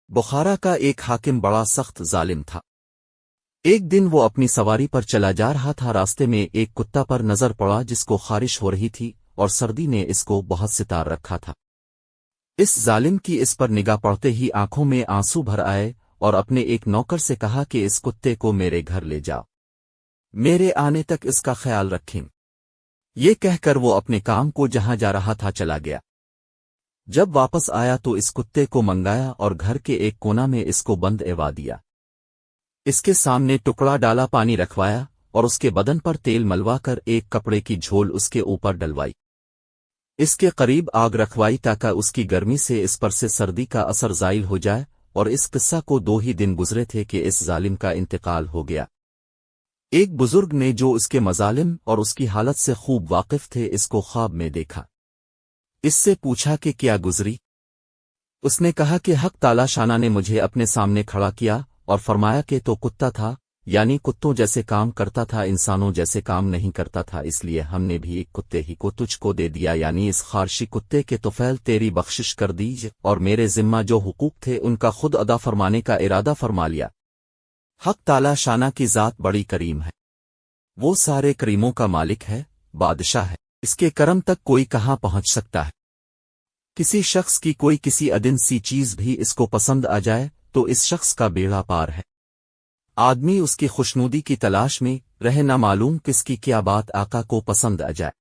بخارا کا ایک حاکم بڑا سخت ظالم تھا۔ ایک دن وہ اپنی سواری پر چلا جا رہا تھا، راستے میں ایک کتا پر نظر پڑا جس کو خارش ہو رہی تھی اور سردی نے اس کو بہت ستار رکھا تھا۔ اس ظالم کی اس پر نگاہ پڑتے ہی آنکھوں میں آنسو بھر آئے اور اپنے ایک نوکر سے کہا کہ اس کتے کو میرے گھر لے جاؤ، میرے آنے تک اس کا خیال رکھیں۔ یہ کہہ کر وہ اپنے کام کو جہاں جا رہا تھا چلا گیا۔ جب واپس آیا تو اس کتے کو منگایا اور گھر کے ایک کونا میں اس کو بند ایوا دیا۔ اس کے سامنے ٹکڑا ڈالا، پانی رکھوایا اور اس کے بدن پر تیل ملوا کر ایک کپڑے کی جھول اس کے اوپر ڈلوائی۔ اس کے قریب آگ رکھوائی تاکہ اس کی گرمی سے اس پر سے سردی کا اثر زائل ہو جائے، اور اس قصہ کو 2 ہی دن گزرے تھے کہ اس ظالم کا انتقال ہو گیا۔ ایک بزرگ نے جو اس کے مظالم اور اس کی حالت سے خوب واقف تھے اس کو خواب میں دیکھا۔ اس سے پوچھا کہ کیا گزری؟ اس نے کہا کہ حق تعالی شانہ نے مجھے اپنے سامنے کھڑا کیا اور فرمایا کہ تو کتا تھا، یعنی کتوں جیسے کام کرتا تھا، انسانوں جیسے کام نہیں کرتا تھا، اس لیے ہم نے بھی ایک کتے ہی کو تجھ کو دے دیا، یعنی اس خارشی کتے کے طفیل تیری بخشش کر دیج، اور میرے ذمہ جو حقوق تھے ان کا خود ادا فرمانے کا ارادہ فرما لیا۔ حق تعالی شانہ کی ذات بڑی کریم ہے، وہ سارے کریموں کا مالک ہے، بادشاہ ہے، اس کے کرم تک کوئی کہاں پہنچ سکتا ہے؟ کسی شخص کی کوئی کسی ادن سی چیز بھی اس کو پسند آ جائے تو اس شخص کا بیڑا پار ہے۔ آدمی اس کی خوشنودی کی تلاش میں رہے، نہ معلوم کس کی کیا بات آقا کو پسند آ جائے۔